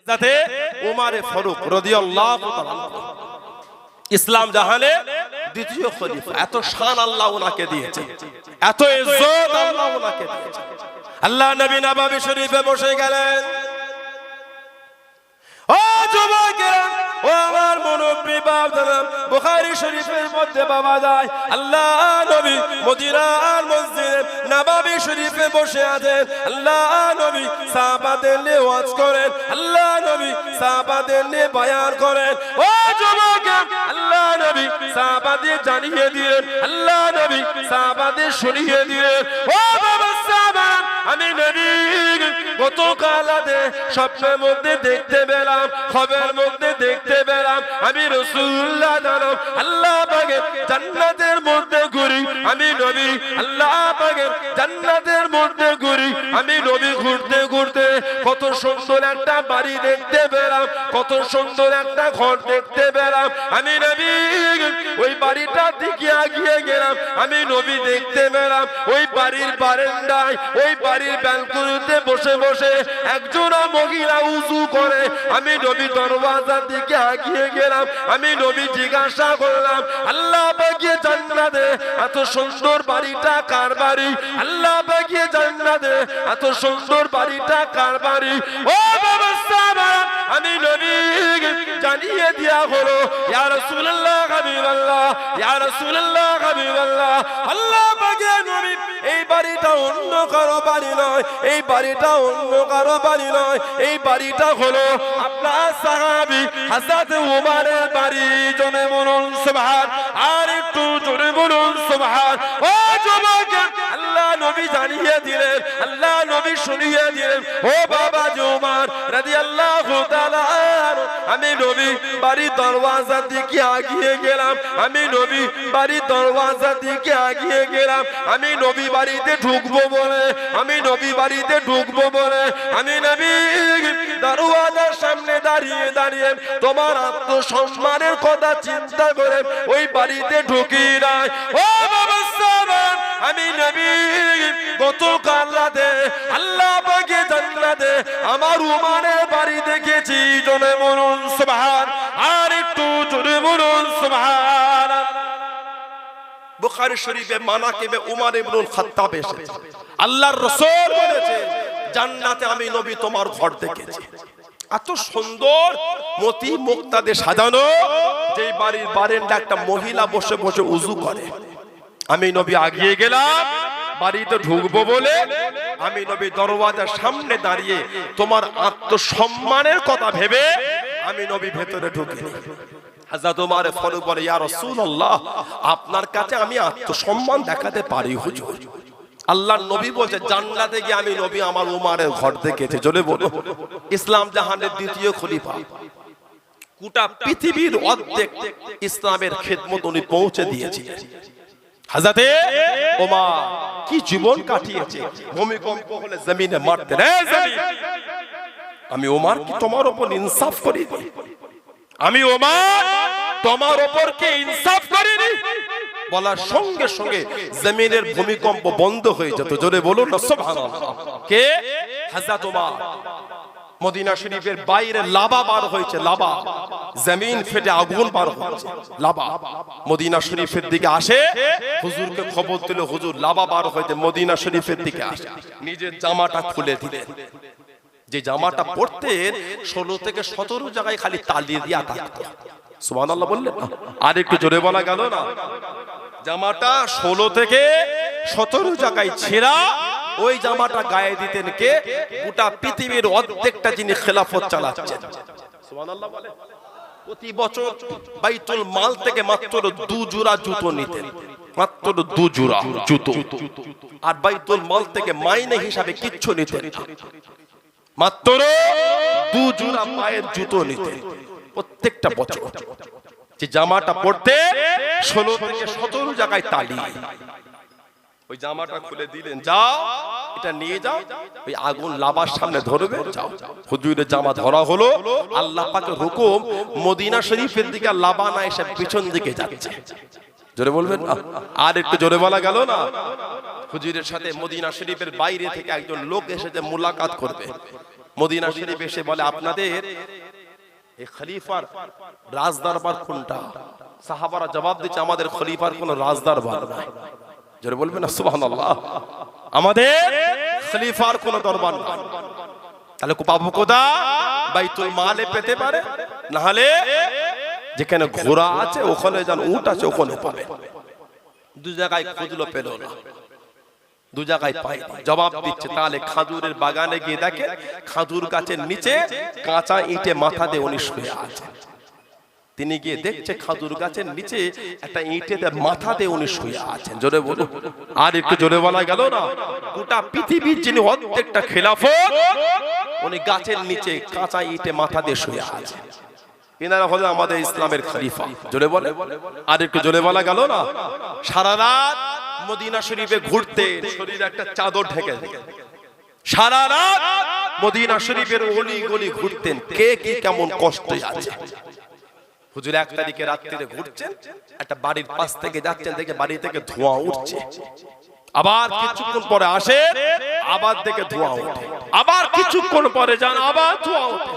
হযরতে উমর ফারুক রাদিয়াল্লাহু তাআলা ইসলাম জাহানে দ্বিতীয় খলিফা। এত শান আল্লাহ ওনাকে দিয়েছে, এত ইজ্জত আল্লাহ ওনাকে দিয়েছে। আল্লাহ নবী নববী শরীফে বসে গেলেন। ও যুবকেরা, ও আমার মুরব্বি বাপদাদা, বুখারী শরীফের মধ্যে পাওয়া যায় আল্লাহ নবী মদিনার মসজিদে নববী শরীফে বসে আছেন। আল্লাহ নবী সাহাবাদের নিয়ে ওয়াজ করেন, আল্লাহ নবী সাহাবাদের নিয়ে বয়ান করেন। ও যুবকেরা, আল্লাহ নবী সাহাবাদের জানিয়ে দিলেন, আল্লাহ নবী সাহাবাদের শুনিয়ে দিলেন, ও বাবা সাহাবা, আমি নবী গতকাল রাতে স্বপ্নের মধ্যে দেখতে পেলাম, খবরের মধ্যে দেখতে পেলাম, আমি রাসূলুল্লাহ জানাব আল্লাহ পাকের জান্নাতের মধ্যে ঘুরি, আমি নবী আল্লাহ পাকের জান্নাতের মধ্যে ঘুরি, আমি নবী ঘুরতে ঘুরতে কত সুন্দর একটা বাড়ি দেখতে পেলাম, কত সুন্দর একটা ঘর দেখতে পেলাম, আমি নবী ওই বাড়িটার দিকে এগিয়ে গেলাম, আমি নবী দেখতে পেলাম ওই বাড়ির বারান্দায়, ওই বাড়ির ব্যালকনিতে বসে বসে একজন মহিলা উযু করে, আমি নবী দরওয়াজার দিকে এগিয়ে গেলাম, আমি নবী জিজ্ঞাসা করলাম আল্লাহ পাকের জান্নাতে এত সুন্দর বাড়িটা কার বাড়ি? আল্লাহ পাকের জান্নাতে এত সুন্দর বাড়িটা কার বাড়ি? ও বাবা সাহাবা, আমি নবী জানিয়ে দেয়া হলো, ইয়া রাসূলুল্লাহ হাবিবাল্লাহ, ইয়া রাসূলুল্লাহ হাবিবাল্লাহ, আল্লাহ পাকের নবী এই বাড়িটা অন্য কারো বাড়ি নয়, এই বাড়িটা অন্য কারো বাড়ি নয়, এই বাড়িটা হলো আপনার সাহাবী হযরত উমরের বাড়ি। জোরে বলুন সুবহান, আর একটু জোরে বলুন সুবহান। ও যুবক, আল্লাহ নবী জানিয়ে দিলেন, আল্লাহ নবী শুনিয়ে দিলেন, ও বাবা উমর রাদিয়াল্লাহু তাআলা, আমি নবী বাড়ির দরওয়াজার দিকে এগিয়ে গেলাম, আমি নবী বাড়ির দরওয়াজার দিকে এগিয়ে গেলাম, আমি নবী বাড়িতে ঢুকবো বলে, আমি নবী বাড়িতে ঢুকবো বলে, আমি নবী দরওয়াজার সামনে দাঁড়িয়ে দাঁড়িয়ে তোমার আত্মসম্মানের কথা চিন্তা করে ওই বাড়িতে ঢুকি নাই। ও বাবা সাহাবান, আমি নবী গতকাল রাতে আল্লাহ পাকের জান্নাতে আমার উমরের বাড়ি দেখেছি। জোরে বলুন সুবহান, আর একটু জোরে বলুন সুবহান। বুখারী শরীফে মানাকিবে উমর ইবনুল খাত্তাব এসেছে, আল্লাহর রাসূল বলেছেন জান্নাতে আমি নবী তোমার ঘর দেখেছি। এত সুন্দর মতি মুক্তাদে সাজানো, যে বাড়ির বারান্দা একটা মহিলা বসে বসে উযু করে, আমি নবী আগিয়ে গেলাম বাড়িতে ঢুকবো বলে, আমি নবী দরওয়াজার সামনে দাঁড়িয়ে তোমার আত্মসম্মানের কথা ভেবে আমি নবী ভেতরে ঢুকিনি। হযরত ওমর ফারুক বলে, ইয়া রাসূলুল্লাহ, আপনার কাছে আমি আত্মসম্মান দেখাতে পারি হুজুর। আল্লাহর নবী বলছে জান্নাতে গিয়ে আমি নবী আমার উমরের ঘর দেখেছি। জোরে বলো, ইসলাম জাহানের দ্বিতীয় খলিফা, গোটা পৃথিবীর অর্ধেক ইসলামের খেদমত উনি পৌঁছে দিয়েছিলেন। হযরতে ওমর কি জীবন কাটিয়েছে, ভূমিকম্প হলে জমিনে মারতে, রে জমিন আমি ওমর কি তোমার উপর ইনসাফ করিনি? আমি ওমর তোমার উপর কি ইনসাফ করিনি? বলার সঙ্গে সঙ্গে জমিনের ভূমিকম্প বন্ধ হয়ে যেত। জোরে বলুন না সুবহানাল্লাহ। কে? হযরত ওমর। মদিনা শরীফের বাইরে লাভা বার হয়েছে, লাভা, জমিন ফেটে আগুন বার হচ্ছে, লাভা মদিনা শরীফের দিকে আসে, হুজুরকে খবর দিল হুজুর লাভা বার হইতে মদিনা শরীফের দিকে আসে, নিজের জামাটা খুলে দিলেন। যে জামাটা পরতেন 16 থেকে 17 জায়গায় খালি তালি দিয়া থাকতো। সুবহানাল্লাহ বললেন না? আর একটু জোরে বলা গেল না? জামাটা 16 থেকে 17 জায়গায় ছেঁড়া, ওই জামাটা গায়ে দিতেন কে? গোটা পৃথিবীর অর্ধেকটা যিনি খেলাফত চালাচ্ছেন। সুবহানাল্লাহ বলে। প্রতি বছর বাইতুল মাল থেকে মাত্র 2 জোড়া জুতো নিতেন, মাত্র 2 জোড়া জুতো, আর বাইতুল মাল থেকে মাইনে হিসাবে কিচ্ছু নিতেন না, মাত্র 2 জোড়া পায়ের জুতো নিতেন প্রত্যেকটা বছর। যে জামাটা পরতে 16 থেকে 17 জায়গায় তালি, ওই জামাটা খুলে দিলেন, যাও এটা নিয়ে যাও, ওই আগুন লাভার সামনে ধরবে, যাও। হুজুরের জামা ধরা হলো, আল্লাহ পাকের হুকুম, মদিনা শরীফের দিকে লাভা না এসে পিছন দিকে যাচ্ছে। জোরে বলবেন না? আর একটু জোরে বলা গেল না? হুজুরের সাথে মদিনা শরীফের বাইরে থেকে একজন লোক এসেছে মুলাকাত করবে। মদিনা শরীফ এসে বলে আপনাদের এই খলিফার রাজদরবার কোনটা? সাহাবারা জবাব দিচ্ছে আমাদের খলিফার কোনো রাজদরবার নাই। জোরে বলবেন না সুবহানাল্লাহ। আমাদের খলিফার কোনো দরবার নাই। তাহলে পাবো কোথা? বাইতুল মালে পেতে পারে, না হলে যেখানে ঘোড়া আছে ওখানে যান, উট আছে ওখানে পাবে। দু জায়গায় খুঁজলো পেল না, দু জায়গায় পাই। জবাব দিচ্ছে তাহলে খাজুরের বাগানে গিয়ে দেখে খাজুর গাছের নিচে কাঁচা ইটে মাথা দিয়ে উনি শুয়ে আছে। তিনি গিয়ে দেখছে খাজুর গাছের নিচে একটা ইটেতে মাথা দিয়ে উনি শুয়ে আছেন। জোরে বলো, আর একটু জোরে বলা গেল না? গোটা পৃথিবীর যিনি অর্ধেকটা খেলাফত, উনি গাছের নিচে কাঁচা ইটে মাথা দিয়ে শুয়ে আছেন। এনারা হলো আমাদের ইসলামের খলিফা। জোরে বলে, আর একটু জোরে বলা গেল না? সারা রাত মদিনা শরীফে ঘুরতে শরীরে একটা চাদর ঢেকে, সারা রাত মদিনা শরীফের অলি গলি ঘুরতেন, কে কি কেমন কষ্টে আছে। হুজুর 1 তারিখে রাত্রিরে ঘুরছেন, একটা বাড়ির পাশ থেকে যাচ্ছেন, দেখে বাড়ি থেকে ধোঁয়া উঠছে। আবার কিছুক্ষণ পরে আসে, আবার দেখে ধোঁয়া ওঠে। আবার কিছুক্ষণ পরে যান, আবার ধোঁয়া ওঠে।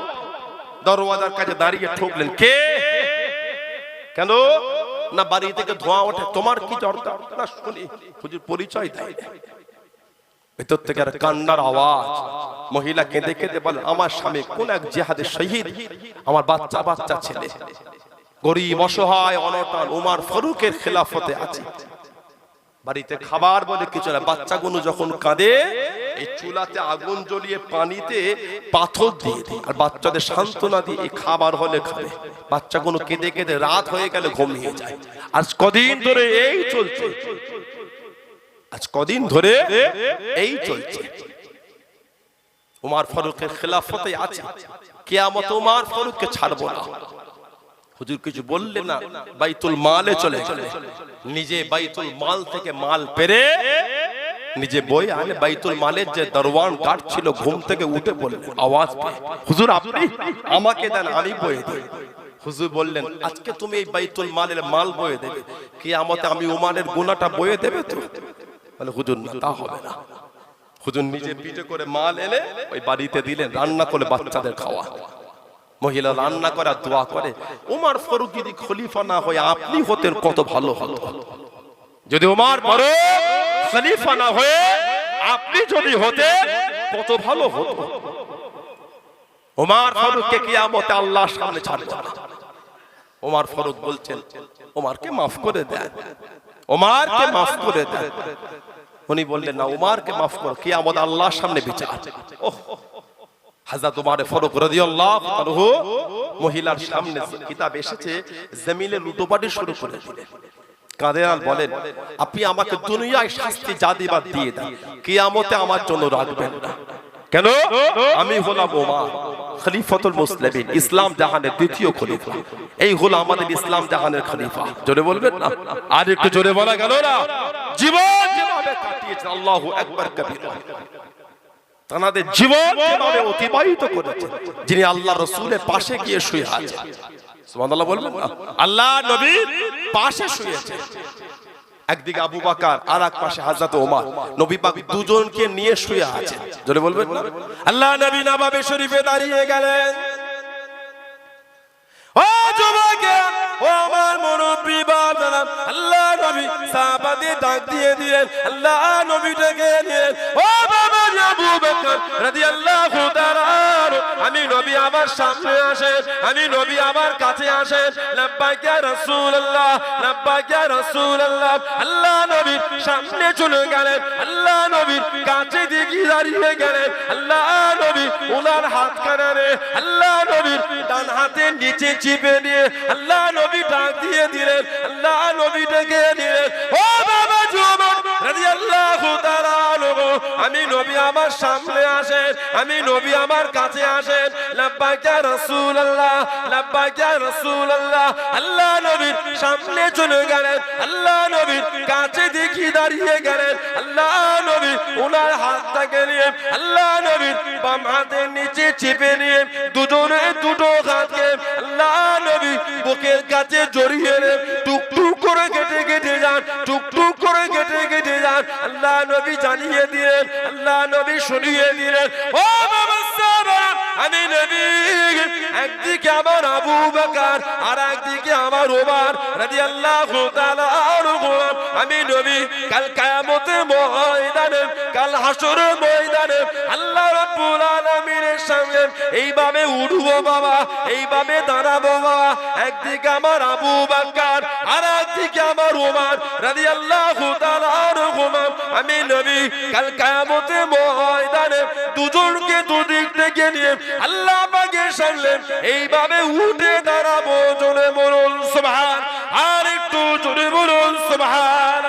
দরওয়াজার কাছে দাঁড়িয়ে ঠকলেন, কে? কেন না বাড়ি থেকে ধোঁয়া ওঠে, তোমার কি দরকার? না শুনি। হুজুর পরিচয় দেয়। ভেতর থেকে আর কান্নার আওয়াজ। মহিলা কেঁদে কেঁদে বলে, আমার স্বামী কোন এক জিহাদে শহীদ, আমার বাচ্চা বাচ্চা ছেলে গরিব অসহায় অনটন উমর ফারুকের খেলাফতে আছে। বাড়িতে খাবার বলে কিছু না। বাচ্চাগুলো যখন কাঁদে, এই চুলাতে আগুন জ্বলিয়ে পানিতে পাথর দিয়ে দিই, আর বাচ্চাদের সান্ত্বনা দিয়ে এই খাবার হলে খাবে। বাচ্চাগুলো কেঁদে কেঁদে রাত হয়ে গেলে ঘুমিয়ে যায়। আজ কদিন ধরে এই চলছে, আজ কদিন ধরে এই চলছে। উমর ফারুকের খেলাফতে আছে, কিয়ামত উমর ফারুককে ছাড়বো না। হুজুর কিছু বললেন না, বাইতুল মালে চলে গেলেন। নিজে বাইতুল মাল থেকে মাল পেরে নিজে বই আনে। বাইতুল মালের যে দরওয়ান গার্ড ছিল ঘুম থেকে উঠে বললেন আওয়াজ পেয়ে, হুজুর আপনি আমাকে দেন, আমি বয়ে দিই। হুজুর বললেন, আজকে তুমি এই বাইতুল মালের মাল বয়ে দেবে, কিয়ামতে আমি উমারের গুনাহটা বয়ে দেবে তো? বলে হুজুর না, তা হবে না। হুজুর নিজে পিঠে করে মাল এনে ওই বাড়িতে দিলেন, রান্না করে বাচ্চাদের খাওয়া। মহিলা রান্না করা দোয়া করে, উমর ফারুক যদি খলিফা না হয়ে আপনি হতেন কত ভালো হতো। যদি উমর ফারুক খলিফা না হয়ে আপনি যদি হতেন কত ভালো হতো। উমর ফারুককে কিয়ামতে আল্লাহর সামনে ছাড়বে না। উমর ফারুক বলছেন, উমরকে মাফ করে দেন, উমরকে মাফ করে দেন। উনি বললেন না, উমরকে মাফ করো, কিয়ামতে আল্লাহর সামনে বিচার। ওহ, হযরত উমর ফারুক রাদিয়াল্লাহু আনহু মহিলার সামনে কিতাব এসেছে, জমিনে লুটোপাটি শুরু করে দিলেন। কাঁদেন আর বলেন, আপনি আমাকে দুনিয়ায় শাস্তি যা দিবার দিয়ে দেন, কিয়ামতে আমার জন্য রাখবেন না। কেন? আমি হলাম উমর, খলিফাতুল মুসলিমিন, ইসলাম জাহানের দ্বিতীয় খলিফা। এই হলো আমাদের ইসলাম জাহানের খলিফা। জোরে বলবেন না? আর একটু জোরে বলা গেল না? জীবন যেভাবে কাটিয়েছেন, আল্লাহু আকবার কবীরা, তাদের জীবন যেভাবে অতিবাহিত করেছে, যিনি আল্লাহ রাসূলের পাশে গিয়ে শুয়ে আছেন। সুবহানাল্লাহ বলবেন না? আল্লাহ নবীর পাশে শুয়েছে। একদিকে আবু বকর, আর এক পাশে হযরত ওমর। নবী পাক দুজনকে নিয়ে শুয়ে আছেন। জোরে বলবেন না? আল্লাহ নবী নববী শরীফে দাঁড়িয়ে গেলেন। ও যুবকেরা, ও আমার মুরব্বি বাবারা, আল্লাহ নবী সাহাবাদের ডাক দিয়ে দিলেন, আল্লাহ নবী ডেকে নিলেন, ও বাবা আবু বকর রাদিয়াল্লাহু তাআলা, আমি নবী আমার সামনে আসেন, আমি নবী আমার কাছে আসেন। লাব্বাইক ইয়া রাসূলুল্লাহ, লাব্বাইক ইয়া রাসূলুল্লাহ। আল্লাহ নবীর সামনে চলে গেলেন, আল্লাহ নবীর কাছে দিকে দাঁড়িয়ে গেলেন। আল্লাহ নবী ওনার হাত কানে, আল্লাহ নবীর ডান হাতের নিচে চিপে নিয়ে আল্লাহ নবী ডাক দিয়ে দিলেন, আল্লাহ নবী ডেকে দিলেন, ও বাবা যুবক রাদিয়াল্লাহু তাআলা আনহু, আমি নবী আমার সামনে আসেন, আমি নবী আমার কাছে আসেন। লাব্বাইক ইয়া রাসূলুল্লাহ, লাব্বাইক ইয়া রাসূলুল্লাহ। আল্লাহ নবীর সামনে চলে গেলেন, আল্লাহ নবীর কাছে দেখি দাঁড়িয়ে গেলেন। আল্লাহ নবী ওনার হাতটাকে নিয়ে আল্লাহ নবীর বাম হাতের নিচে চেপে নিয়ে দুজনে দুটো হাতকে আল্লাহ নবী বুকের কাছে জড়িয়ে নিয়ে টুকটুক করে কেটে কেটে যান, টুকটুক করে কেটে কেটে যান। আল্লাহ নবী জানিয়ে দিলেন, আল্লাহ নবী শুনিয়ে দিলেন, ও বাবা সাহাবারা, একদিকে আমার আবু বকর আর একদিকে আমার ওমর রাদিয়াল্লাহু তাআলা আনহু। আমি নবী কাল কিয়ামতের ময়দানে, কাল হাসরের ময়দানে আল্লাহ রাব্বুল আলামিনের সামনে এইভাবে উঠবো বাবা, এইভাবে দাঁড়াবো বাবা। একদিকে আমার আবু বকর আর একদিকে আমার ওমর রাদিয়াল্লাহু তাআলা আনহু। আমি নবী কাল কিয়ামতের ময়দানে দুজনকে দুদিক থেকে নিয়ে আল্লাহ পাকের সামনে এইভাবে উঠে দাঁড়াবো। জোরে বলুন সুবহান, আর একটু জোরে বলুন সুবহান।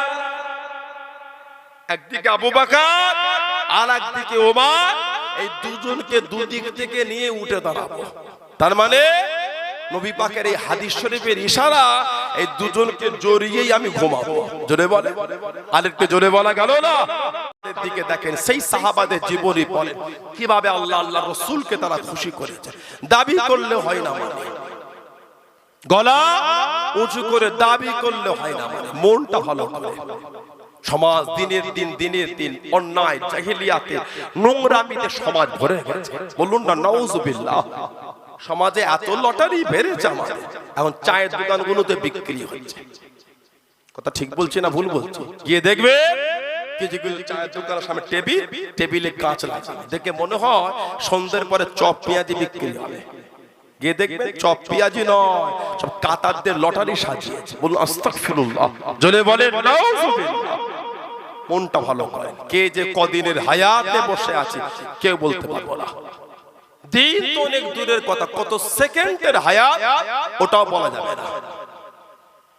একদিকে আবু বকর আর একদিকে ওমর, এই দুজনকে দুদিক থেকে নিয়ে উঠে দাঁড়াবো। তার মানে নবী পাকের এই হাদিস শরীফের ইশারা, এই দুজনকে জড়িয়েই আমি ঘুমাবো। জোরে বলে, আরেকটু জোরে বলা গেল না? দিকে দেখেন সেই সাহাবাদের জীবনী পড়েন কিভাবে আল্লাহ আল্লাহ রাসূলকে তারা খুশি করেছে। দাবি করলে হয় না মানে, গলা উঁচু করে দাবি করলে হয় না মানে, মনটা ভালো করে। সমাজ দিনের দিন অন্যায় জাহেলিয়াতে নোংরামিতে সমাজ ভরে গেছে। বলুন না নাউজুবিল্লাহ। সমাজে এত লটারি বেড়েছে আমাদের, এখন চায়ের দোকানগুলোতে বিক্রি হচ্ছে। কথা ঠিক বলছি না ভুল বলছি? গিয়ে দেখবে কিছু কিছু চায়ের দোকানের সামনে টেবিলে কাঁচ লাগানো, দেখে মনে হয় সন্ধ্যের পরে চপ পেঁয়াজি বিক্রি হবে। গিয়ে দেখবে চপ পেঁয়াজি নয়, সব কাতারদের লটারি সাজিয়েছে। বলুন আস্তাগফিরুল্লাহ। জোরে বলেন নাউজুবিল্লাহ। মনটা ভালো করে, কে যে কদিনের হায়াতে বসে আছে কেউ বলতে পারবো না। দিন তো অনেক দূরের কথা, কত সেকেন্ডের হায়াত ওটাও বলা যাবে না।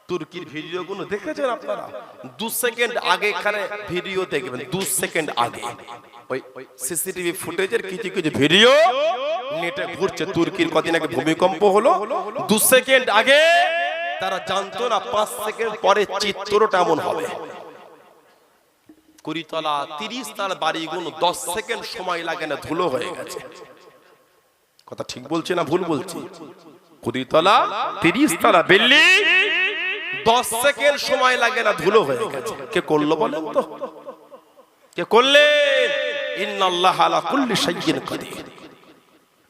তুর্কির ভিডিও গুলো দেখেছেন আপনারা? 2 সেকেন্ড আগে এখানে ভিডিও দেখবেন, 2 সেকেন্ড আগে ওই সিসিটিভি ফুটেজের কিছু কিছু ভিডিও নেটে ঘুরছে। তুর্কির কদিন আগে ভূমিকম্প হলো, 2 সেকেন্ড আগে তারা জানতো না 5 সেকেন্ড পরে চিত্রটা এমন হবে। 20 তলা 30 তলা বাড়িগুলো 10 সেকেন্ড সময় লাগে না, ধুলো হয়ে গেছে। কথা ঠিক বলছি না ভুল বলছি? 20 তলা 30 তলা বিল্ডিং 10 সেকেন্ড সময় লাগে না, ধুলো হয়ে গেছে। কে করলো বলেন তো? কে করলেন? ইন্নাল্লাহ আলা কুল্লি শাইইন কাদির।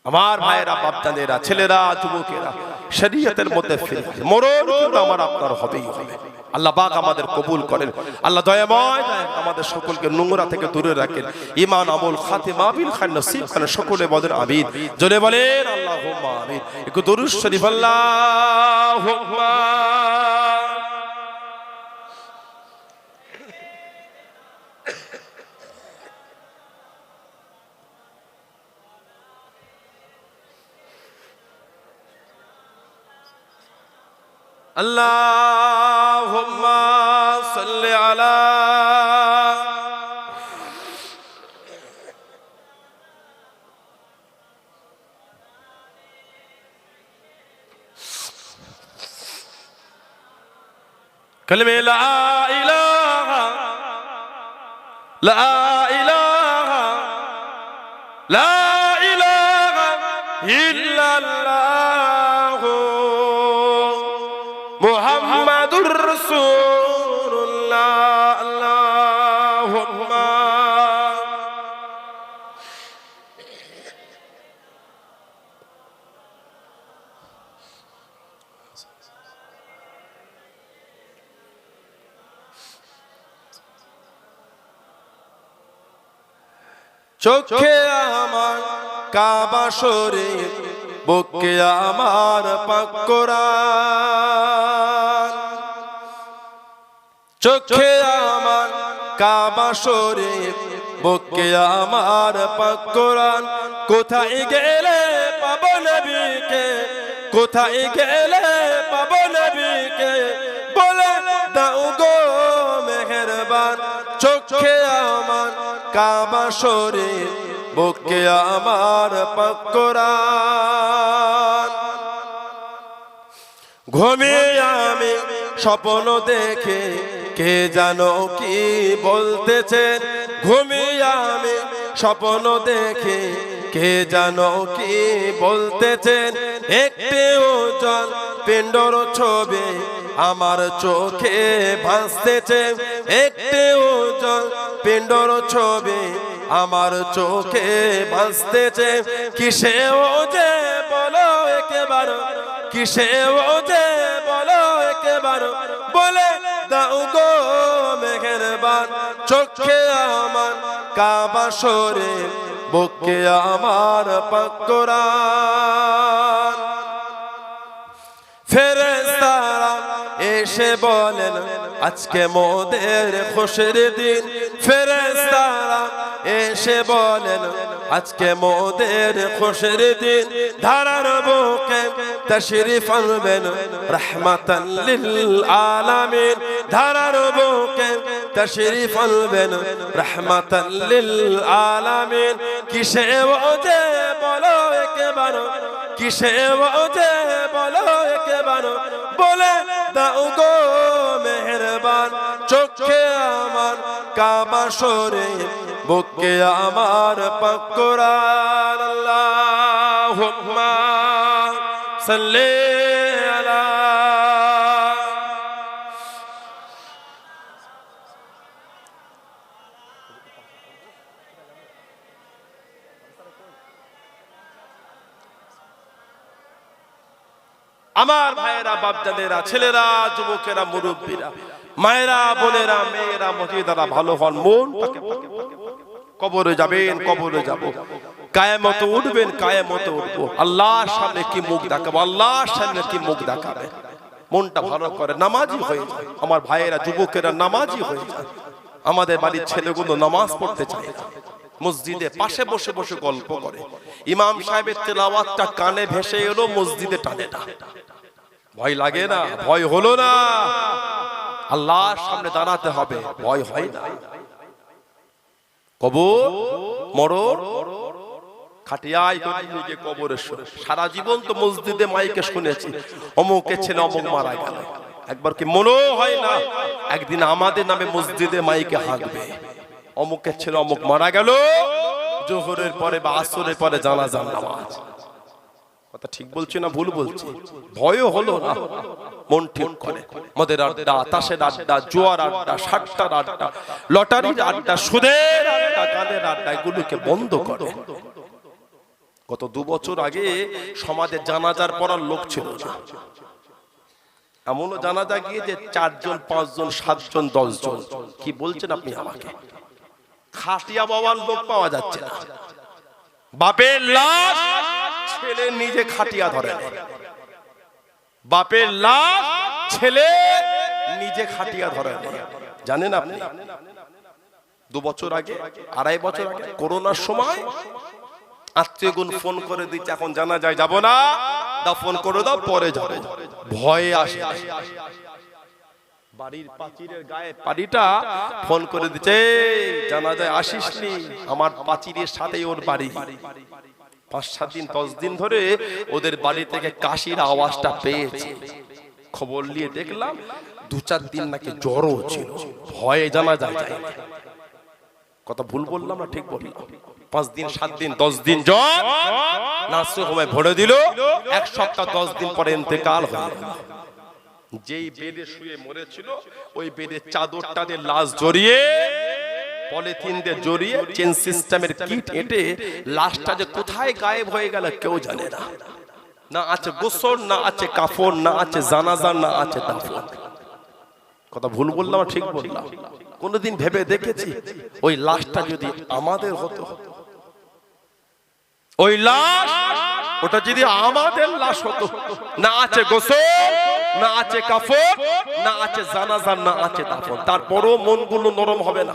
আমার ভাইয়েরা, বাপদাদেরা, ছেলেরা, যুবকেরা, শরীয়তের মধ্যে ফিরে মরণ কিন্তু আমার আপনার হবেই হবে। আল্লাহ পাক আমাদের কবুল করেন। আল্লাহ দয়াময় আমাদের সকলকে নোংরা থেকে দূরে রাখেন। ঈমান, আমল, খাতিমা বিল খায়র নসিব করেন। সকলে বলেন আমিন। জোরে বলেন আল্লাহুম্মা আমিন। একটু দরুদ শরীফ আল্লাহুম্মা। আল্লাহুম্মা সাল্লি আলা কালিমা লা ইলাহা লা ইলাহা লা ইলাহা ইল্লাল্লাহ মুহাম্মাদুর রাসূলুল্লাহ। আল্লাহুম্মা চোখে আমার কাবা শরীফ, বুকে আমার পাক কোরআন। চোখে আমার কাবা শরীফ, বুকে আমার পাক কোরআন। কোথায় গেলে পাবো নবীকে, কোথায় গেলে পাবো নবীকে, বলে দাও গো মেহেরবান। চোখে আমার কাবা শরীফ, বুকে আমার পাক কোরআন। ঘুমিয়ে আমি স্বপ্ন দেখে কে জানো কি বলতেছেন। ঘুমিয়ে আমি স্বপ্ন দেখে কে জানো কি বলতেছেন। একটি উজ্জ্বল পিণ্ডর ছবি আমার চোখে ভাসতেছে। একটি উজ্জ্বল পিণ্ডর ছবি আমার চোখে ভাসতেছে। কিসে ও যে বলো একবার কিসে ওজে বলো একবার বলে দাও গো মেহেরবান চোখে আমার কাবা শরীফ বুকে আমার পাক কোরআন ফেরেশতারা এসে বলেন আজকে মোদের খুশির দিন ফেরেশতারা এসে বলেন আজকে মোদের খুশির দিন ধারার বুকে তাশরীফ আনবেন রাহমাতাল লিল আলামিন ধারার বুকে তাশরীফ আনবেন রাহমাতাল লিল আলামিন কিসে ওজে বলো একবার কিসে ওজে বলো একবার বলে দাও গো মেহেরবান চোখে আমার কাবা শরীফ বুকে আমার পাক কোরআন আল্লাহুম্মা সাল্লি আলা আমার ভাইয়েরা বাপজানেরা ছেলেরা যুবকেরা মুরব্বীরা মায়েরা বোনেরা মেয়েরা মহিলারা ভালো হন মনটাকে কবরে যাবেন কবরে যাব কিয়ামত উঠবেন কিয়ামত উঠবো আল্লাহর সামনে কি মুখ দেখাবো আল্লাহর সামনে কি মুখ দেখাবে মনটা ভালো করে নামাজি হয়ে যায় আমার ভাইয়েরা যুবকেরা নামাজি হয়ে যায় আমাদের বাড়ির ছেলেগুলো নামাজ পড়তে চায় না মসজিদে পাশে বসে বসে গল্প করে ইমাম সাহেবের তেলাওয়াতটা কানে ভেসে এলো মসজিদে টানে না ভয় লাগে না ভয় হলো না আল্লাহর সামনে দাঁড়াতে হবে ভয় হয় না কবর মরণ খাটিয়ায় নিজে কবরে সারা জীবন তো মসজিদে মাইকে শুনেছি অমুকের ছেলে অমুক মারা গেল একবার কি মনে হয় না একদিন আমাদের নামে মসজিদে মাইকে হাঁকবে অমুকের ছেলে অমুক মারা গেল জোহরের পরে বা আসরের পরে জানাজার নামাজ কথা ঠিক বলছি না ভুল বলছি ভয়ও হলো না মন ঠিক করে মদের আড্ডা তাসের আড্ডা জুয়ার আড্ডা সাট্টার আড্ডা লটারির আড্ডা সুদের আড্ডা গানের আড্ডা এগুলোকে বন্ধ করে গত 2 বছর আগে সমাজে জানাজার পড়ার লোক ছিল না এমনও জানাজা গিয়ে যে 4 জন 5 জন 7 জন 10 জন কি বলছেন আপনি আমাকে খাটিয়া বাবার লোক পাওয়া যাচ্ছে না বাপের লাশ ছেলে নিজে খাটিয়া ধরে বাপের লাশ ছেলে নিজে খাটিয়া ধরে জানেন আপনি 2 বছর আগে 2.5 বছর আগে করোনার সময় আত্মীয়গুণ ফোন করে দিচ্ছে এখন জানা যায় যাব না দাও ফোন করে দাও পরে যাবে ভয়ে আসে বাড়ির পাঁচিরের গায়ে পাড়িটা ফোন করে দিচ্ছে জানা যায় আসিসনি আমার পাঁচিরের সাথেই ওর বাড়ি 5-7 দিন 10 দিন ধরে ওদের বাড়ি থেকে কাশির আওয়াজটা পেয়েছে খবর নিয়ে দেখলাম 2-4 দিন নাকি জ্বরও ছিল ভয়ে জানা যায় কথা ভুল বললাম না ঠিক বললাম 5 দিন 7 দিন 10 দিন জ্বর নার্সিং হোমে ভরে দিল 1 সপ্তাহ 10 দিন পরে ইন্তেকাল হয়ে গেল যেই বেডে শুয়ে মরেছিল ওই বেডে চাদরটা দিয়ে লাশ জড়িয়ে পলিথিন দিয়ে জড়িয়ে চেন সিস্টেমের কিট এঁটে লাশটা যে কোথায় গায়েব হয়ে গেল কেউ জানে না না আছে গোসল না আছে কাফন না আছে জানাজা না আছে দাফন কথা ভুল বললাম ঠিক বললাম কোনদিন ভেবে দেখেছি ওই লাশটা যদি আমাদের হতো ওই লাশ ওটা যদি আমাদের লাশ হতো না আছে গোসল না আছে কাফন না আছে জানাজা না আছে দাফন তারপরও মনগুলো নরম হবে না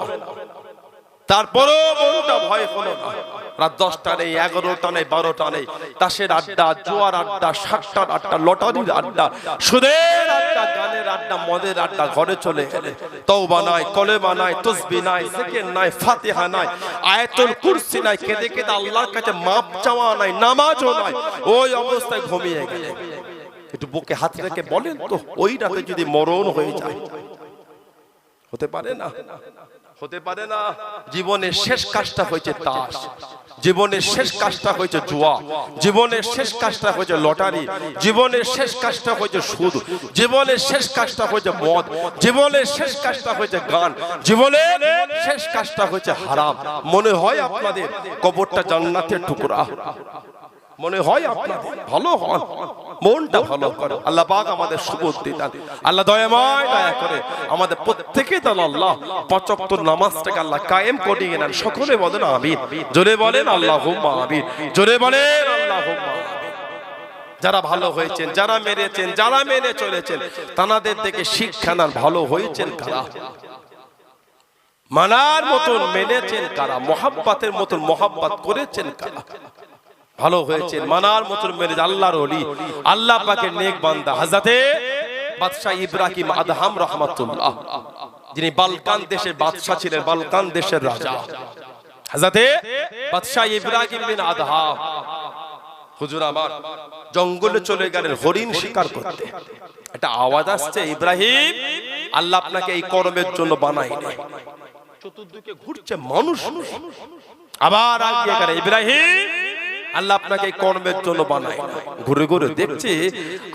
তারপরও মনটা ভয় হলো না রাত 10টা নেই 11টা নেই 12টা নেই তাসের আড্ডা জুয়ার আড্ডা সাট্টার আড্ডা লটারির আড্ডা সুদের আড্ডা গানের আড্ডা মদের আড্ডা ঘরে চলে গেলে তওবা নাই কলেমা নাই তাসবিহ নাই জিকির নাই ফাতিহা নাই আয়াতুল কুরসি নাই কেঁদে কেঁদে আল্লাহর কাছে মাপ চাওয়া নাই নামাজও নাই ওই অবস্থায় ঘুমিয়ে গেলে একটু বুকে হাত রেখে বলেন তো ওই রাতে যদি মরণ হয়ে যায় হতে পারে না হতে পারে না জীবনের শেষ কাজটা হয়েছে তাস জীবনের শেষ কাজটা হয়েছে জুয়া জীবনের শেষ কাজটা হয়েছে লটারি জীবনের শেষ কাজটা হয়েছে সুদ জীবনের শেষ কাজটা হয়েছে মদ জীবনের শেষ কাজটা হয়েছে গান জীবনের শেষ কাজটা হয়েছে হারাম মনে হয় আপনাদের কবরটা জান্নাতের টুকরা মনে হয় আপনাদের ভালো হন, মনটা ভালো করে। আল্লাহ পাক আমাদের সুবুদ্ধি দান। আল্লাহ দয়াময় দয়া করে আমাদের প্রত্যেকেই দান আল্লাহ 5 ওয়াক্ত নামাজটাকে আল্লাহ কায়েম করিয়ে নেন। সকলে বলেন আমিন, জোরে বলেন আল্লাহুম্মা আমিন, জোরে বলেন আল্লাহুম্মা আমিন। যারা ভালো হয়েছেন, যারা মেরেছেন, যারা মেনে চলেছেন, তানাদের থেকে শিক্ষা নেন। ভালো হয়েছেন কারা? মানার মতন মেনেছেন কারা? মোহাব্বতের মতন মোহাব্বত করেছেন কারা? ভালো হয়েছেন মানার মতন মেনে আল্লাহর ওলি, আল্লাহ পাকের নেক বান্দা হযরতে বাদশা ইব্রাহিম আদহাম রাহমাতুল্লাহ, যিনি বালকান দেশের বাদশা ছিলেন, বালকান দেশের রাজা হযরতে বাদশা ইব্রাহিম বিন আদহাম। হুজুর আমার জঙ্গলে চলে গেলেন হরিণ শিকার করতে। একটা আওয়াজ আসছে, ইব্রাহিম আল্লাহ আপনাকে এই কর্মের জন্য বানায়নি। চতুর্দিকে ঘুরছে মানুষ, আবার আগিয়ে গেলেন, ইব্রাহিম আল্লাহ আপনাকে এই কর্মের জন্য বানায় না। ঘুরে ঘুরে দেখছে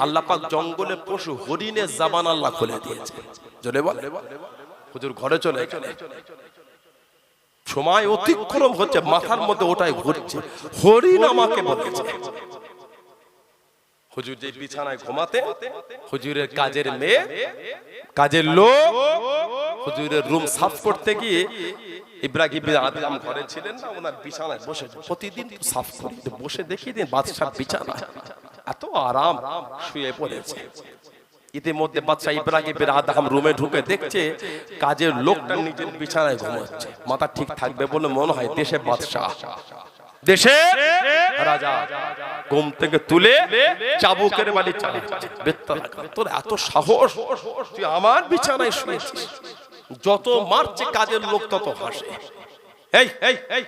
আল্লাহ পাক জঙ্গলে পশু হরিণের জবান আল্লাহ খুলে দিয়েছে। জোরে বলে হুজুর ঘরে চলে গেলেন। সময় অতিক্রম হচ্ছে, মাথার মধ্যে ওটাই ঘুরছে, হরিণ আমাকে বলেছে। হুজুর যে বিছানায় ঘুমাতে, হুজুরের কাজের মেয়ে, কাজের লোক হুজুরের রুম সাফ করতে গিয়ে ইব্রাহিম বিন আদহাম ঘরে ছিলেন না, ওনার বিছানায় বসে প্রতিদিন সাফ করতে বসে দেখিয়ে দিন বাদশার বিছানা এত আরাম শুয়ে পড়েছে। ইতিমধ্যে বাদশা ইব্রাহিম বিন আদহাম রুমে ঢুকে দেখছে কাজের লোকটা নিজের বিছানায় ঘুমাচ্ছে। মাথা ঠিক থাকবে বলে মনে হয় দেশে বাদশা, দেশে রাজা। ঘুম থেকে তুলে চাবুকের বাড়ি চালাচ্ছে। তোর এত সাহস, তুই আমার বিছানায় শুয়েছিস? যত মারছে কাজের লোক তত হাসে।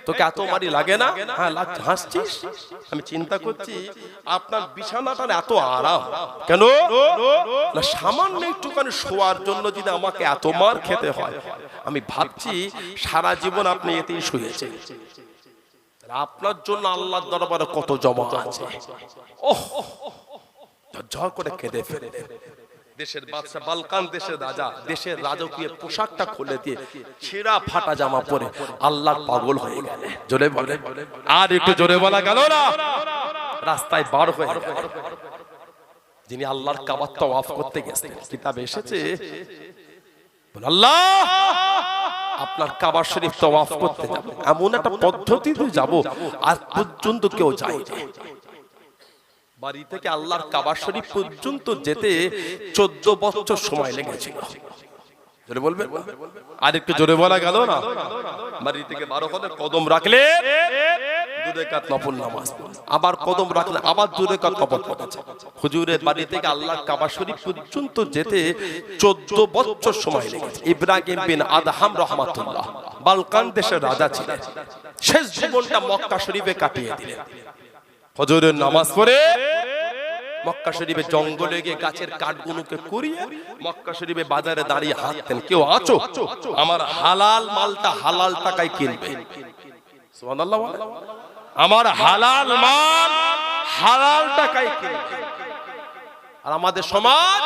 তোকে এত মারি লাগে না? হ্যাঁ লাগছে, হাসছিস। আমি চিন্তা করছি আপনার বিছানাটা এত আরাম কেন? না সামান্য একটুখানি শোয়ার জন্য যদি আমাকে এত মার খেতে হয়, আমি ভাবছি সারা জীবন আপনি এতেই শুয়েছেন। আপনার জন্য আল্লাহর দরবারে কত জমা আছে। ওহ ঝড় করে কেঁদে ফেলে। দেশের বাদশা, বালকান দেশের রাজা, দেশের রাজকীয় পোশাকটা খুলে দিয়ে ছেঁড়া ফাটা জামা পরে আল্লাহর পাগল হয়ে গেল। জোরে বলে, আর একটু জোরে বলা গেল না? রাস্তায় বার হয়ে গেল। যিনি আল্লাহর কাবার তাওয়াফ করতে গেছেন, কিতাবে এসেছে আল্লাহ আপনার কাবা শরীফ তাওয়াফ করতে যাব, এমন একটা পদ্ধতিতে যাব আর পর্যন্ত কেউ যায়নি। বাড়ি থেকে আল্লাহর কাবা শরীফ পর্যন্ত যেতে 14 বছর সময় লেগেছিল। জোরে বলবেন, আর একটু জোরে বলা গেল না? বাড়ি থেকে 12 কদম রাখলে 2 রাকাত নফল নামাজ, আবার কদম রাখলে আবার 2 রাকাত নফল পড়েছে। হুজুরের বাড়ি থেকে আল্লাহর কাবা শরীফ পর্যন্ত যেতে 14 বছর সময় লেগেছে। ইব্রাহিম বিন আদহাম রাহমাতুল্লাহ বালকান দেশের রাজা ছিলেন। শেষ জীবনটা মক্কা শরীফে কাটিয়ে দিলেন। ফজরের নামাজ পড়ে মক্কা শরীফে জঙ্গলে গিয়ে গাছের কাঠগুলোকে কুড়িয়ে মক্কা শরীফে বাজারে দাঁড়িয়ে হাঁটতেন, কেউ আছো আমার হালাল মালটা হালাল টাকায় কিনবে। সুবহানাল্লাহ, আমার হালাল মাল হালাল টাকায় কিনবে। আর আমাদের সমাজ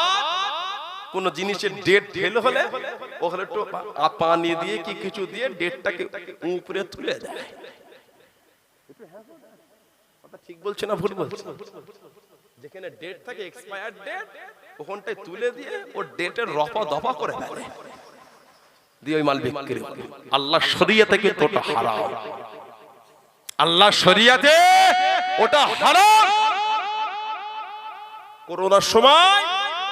কোন জিনিসের ডেট ফেল হলে ওখানে একটু পানি দিয়ে কি কিছু দিয়ে ডেটটাকে উপরে তুলে দেয়। ঠিক বলছে না ভুল বলছে? যেখানে ডেট থাকে এক্সপায়ার্ড ডেট, ওখানটায় তুলে দিয়ে ও ডেটের রফা দফা করে ফেলে দিয়ে ওই মাল বিক্রি করে। আল্লাহ শরিয়াতে কিন্তু ওটা হারাম, আল্লাহ শরিয়াতে ওটা হারাম। করোনার সময়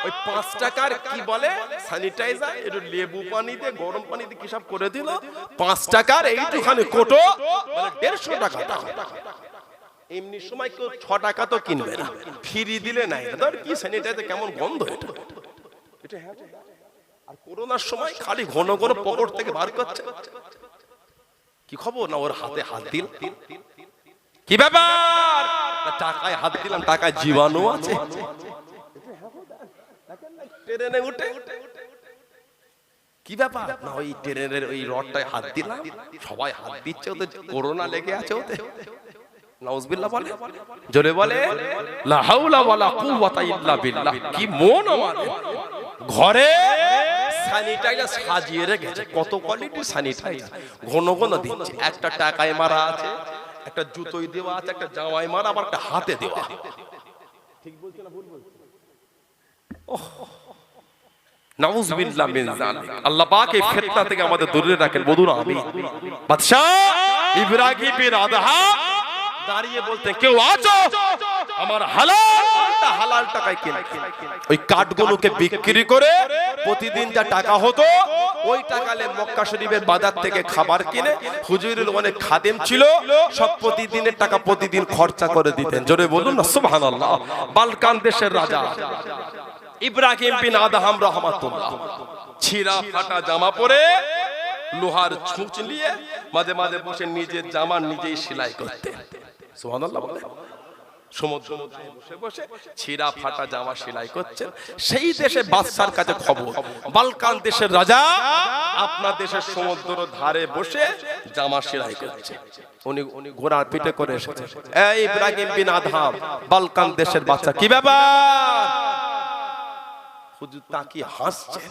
ওই 5 টাকার কি বলে স্যানিটাইজার, একটু লেবু পানি দিয়ে গরম পানি দিয়ে কি সব করে দিল, 5 টাকার এইটুখানি কোটো মানে 150 টাকা। এমনি সময় কেউ 6 টাকা তো কিনবে না, ফ্রি দিলে নাই। ধর কি স্যানিটাইজার, কেমন গন্ধ এটা। আর করোনার সময় খালি ঘন ঘন পকেট থেকে বার করছে। কি খবর না ওর হাতে হাত দিল, কি ব্যাপার? টাকায় হাত দিলাম, টাকায় জীবাণু আছে। ট্রেনে উঠে কি ব্যাপার না ওই ট্রেনের ওই রডটায় হাত দিলাম, সবাই হাত দিচ্ছে, ওদের করোনা লেগে আছে ওতে। নাউজুবিল্লাহ বলে, জোরে বলে লা হাওলা ওয়ালা কুওয়াতা ইল্লা বিল্লাহ। কি মন আমাদের ঘরে স্যানিটাইজার সাজিয়ে রেখেছে, কত কোয়ালিটি স্যানিটাইজার ঘন ঘন দিচ্ছে। একটা টাকায় মারা আছে, একটা জুতোই দেওয়া আছে, একটা জামাই মারা, আবার একটা হাতে দেওয়া। ঠিক বলছি না ভুল বলছি? নাউযুবিল্লাহ মিন যালিক। আল্লাহ পাক এই ফিতনা থেকে আমাদের দূরে রাখেন, বলুন আমিন। বাদশা ইব্রাহিম বিন আদহাম দাঁড়িয়ে বলতেন, কেউ আছো আমার হালাল টাকায় কিনে ওই কাঠগুলোকে বিক্রি করে প্রতিদিন যা টাকা হতো ওই টাকালে মক্কা শরীফের বাজার থেকে খাবার কিনে হুজুরের অনেক খাদেম ছিল, সব প্রতিদিনের টাকা প্রতিদিন খরচা করে দিতেন। জোরে বলুন না সুবহানাল্লাহ। বালকান দেশের রাজা ইব্রাহিম বিন আদহাম রাহমাতুল্লাহ ছিঁড়া ফাটা জামা পরে লোহার ছুঁচ নিয়ে মাঝে মাঝে বসে নিজের জামা নিজেই সেলাই করতেন। সুবহানাল্লাহ বলে সমুদ্র বসে বসে ছিঁড়া ফাটা জামা সেলাই করছেন। সেই দেশে বাদশার কাছে খবর, বালকান দেশের রাজা আপনার দেশের সমুদ্র ধারে বসে জামা সেলাই করছে। উনি ঘোড়ার পিঠে করে এসেছে। এই ইব্রাহিম বিন আদহাম বালকান দেশের বাচ্চা, কি ব্যাপার? হুজুর তাকিয়ে হাসছে,